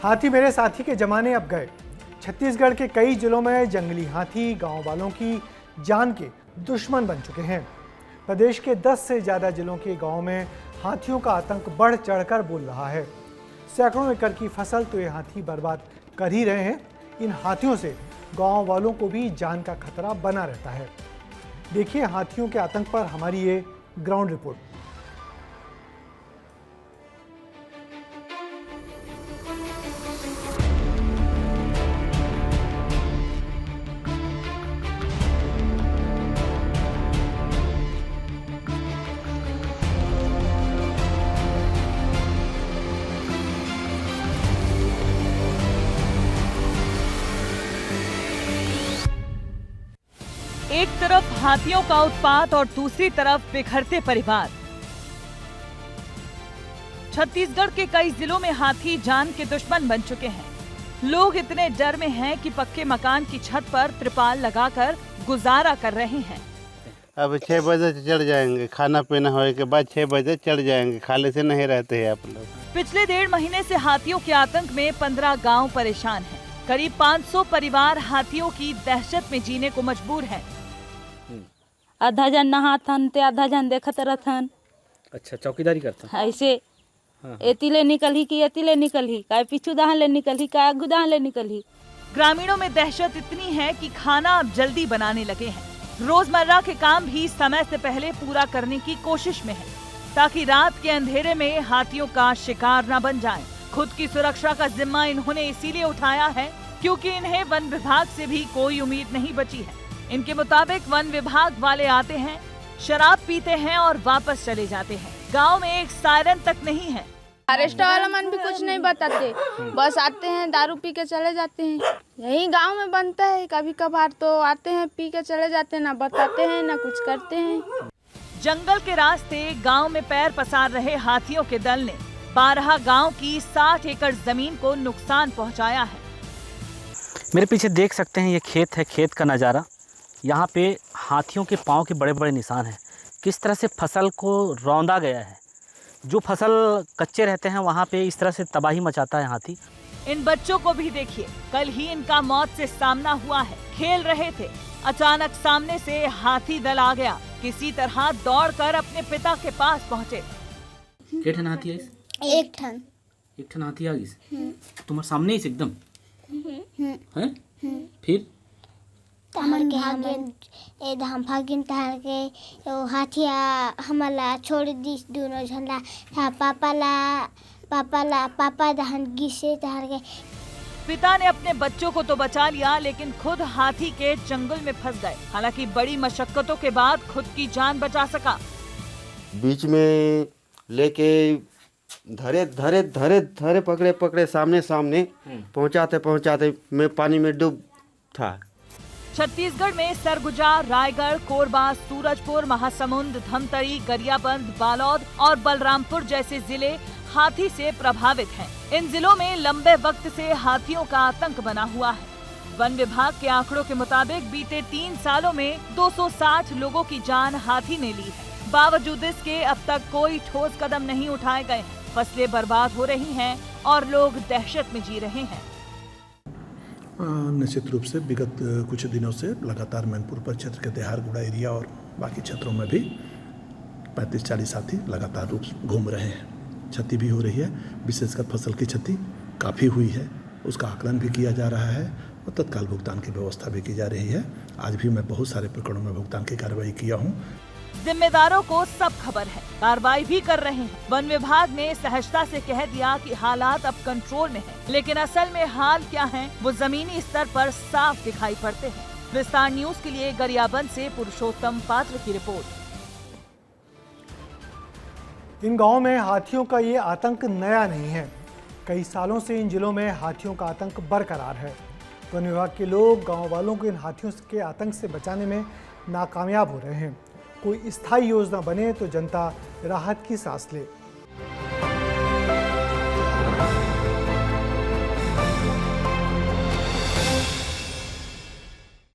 हाथी मेरे साथी के जमाने अब गए। छत्तीसगढ़ के कई जिलों में जंगली हाथी गांव वालों की जान के दुश्मन बन चुके हैं। प्रदेश के 10 से ज्यादा जिलों के गांव में हाथियों का आतंक बढ़ चढ़कर बोल रहा है। सैकड़ों एकड़ की फसल तो ये हाथी बर्बाद कर ही रहे हैं। इन हाथियों से गांव वालों को भी जान का खतरा बना रहता है। देखिए हाथियों के आतंक पर हमारी ये ग्राउंड रिपोर्ट। एक तरफ हाथियों का उत्पात और दूसरी तरफ बिखरते परिवार। छत्तीसगढ़ के कई जिलों में हाथी जान के दुश्मन बन चुके हैं। लोग इतने डर में हैं कि पक्के मकान की छत पर त्रिपाल लगाकर गुजारा कर रहे हैं। अब 6 बजे से चढ़ जाएंगे, खाना पीना होने के बाद 6 बजे चढ़ जाएंगे, खाली से नहीं रहते हैं आप लोग। पिछले 1.5 महीने से हाथियों के आतंक में 15 गांव परेशान हैं। करीब 500 परिवार हाथियों की दहशत में जीने को मजबूर हैं। आधा जन नहाथन ते आधा जन देखत रहथन। अच्छा, चौकीदारी करता ऐसे एतिले निकलही कि एतिले निकलही, काय पीछू दाहन ले निकलही, काय आगू दाहन ले निकलही। ग्रामीणों में दहशत इतनी है कि खाना अब जल्दी बनाने लगे हैं। रोजमर्रा के काम भी समय से पहले पूरा करने की कोशिश में है, ताकि रात के अंधेरे में हाथियों का शिकार न बन जाएं। खुद की सुरक्षा का जिम्मा इन्होंने इसीलिए उठाया है क्योंकि इन्हें वन विभाग से भी कोई उम्मीद नहीं बची है। इनके मुताबिक वन विभाग वाले आते हैं, शराब पीते हैं और वापस चले जाते हैं। गांव में एक सायरन तक नहीं है। अरेस्ट वाला मन भी कुछ नहीं बताते, बस आते हैं दारू पी के चले जाते हैं। यही गांव में बनता है, कभी कभार तो आते हैं पी के चले जाते हैं, ना बताते हैं ना कुछ करते हैं। जंगल के रास्ते गांव में पैर पसार रहे हाथियों के दल ने 12 गांव की 60 एकड़ जमीन को नुकसान पहुंचाया है। मेरे पीछे देख सकते हैं, ये खेत है, खेत का नज़ारा। यहाँ पे हाथियों के पाँव के बड़े बड़े निशान हैं। किस तरह से फसल को रौंदा गया है। जो फसल कच्चे रहते हैं वहाँ पे इस तरह से तबाही मचाता है हाथी। इन बच्चों को भी देखिए, कल ही इनका मौत से सामना हुआ है। खेल रहे थे, अचानक सामने से हाथी दल आ गया। किसी तरह दौड़कर अपने पिता के पास पहुँचे। क्या ठन हाथी है? एक ठन हाथी आ गई तुम्हारे सामने ही एकदम हैं? फिर तमर के हम भागिन तहर के हाथिया हमला छोड़ दिस दोनों झंडा पापा दहन गिसे तहर के। पिता ने अपने बच्चों को तो बचा लिया, लेकिन खुद हाथी के चंगुल में फंस गए। हालांकि बड़ी मशक्कतों के बाद खुद की जान बचा सका। बीच में लेके धरे पकड़े सामने पहुंचाते मैं पानी में डूब था। छत्तीसगढ़ में सरगुजा, रायगढ़, कोरबा, सूरजपुर, महासमुंद, धमतरी, गरियाबंद, बालोद और बलरामपुर जैसे जिले हाथी से प्रभावित हैं। इन जिलों में लंबे वक्त से हाथियों का आतंक बना हुआ है। वन विभाग के आंकड़ों के मुताबिक बीते 3 सालों में 260 लोगों की जान हाथी ने ली है। बावजूद इसके अब तक कोई ठोस कदम नहीं उठाए गए हैं। फसलें बर्बाद हो रही हैं और लोग दहशत में जी रहे हैं। निश्चित रूप से विगत कुछ दिनों से लगातार मैनपुर परिक्षेत्र के देहारगुड़ा एरिया और बाकी क्षेत्रों में भी 35-40 हाथी लगातार रूप घूम रहे हैं। क्षति भी हो रही है, विशेषकर फसल की क्षति काफ़ी हुई है, उसका आकलन भी किया जा रहा है और तत्काल भुगतान की व्यवस्था भी की जा रही है। आज भी मैं बहुत सारे प्रकरणों में भुगतान की कार्रवाई किया हूँ। जिम्मेदारों को सब खबर है, कार्रवाई भी कर रहे हैं। वन विभाग ने सहजता से कह दिया कि हालात अब कंट्रोल में हैं, लेकिन असल में हाल क्या है वो जमीनी स्तर पर साफ दिखाई पड़ते हैं। विस्तार न्यूज के लिए गरियाबंद से पुरुषोत्तम पात्र की रिपोर्ट। इन गांवों में हाथियों का ये आतंक नया नहीं है। कई सालों से इन जिलों में हाथियों का आतंक बरकरार है। वन विभाग के लोग गाँव वालों को इन हाथियों के आतंक से बचाने में नाकामयाब हो रहे हैं। कोई स्थायी योजना बने तो जनता राहत की सांस ले।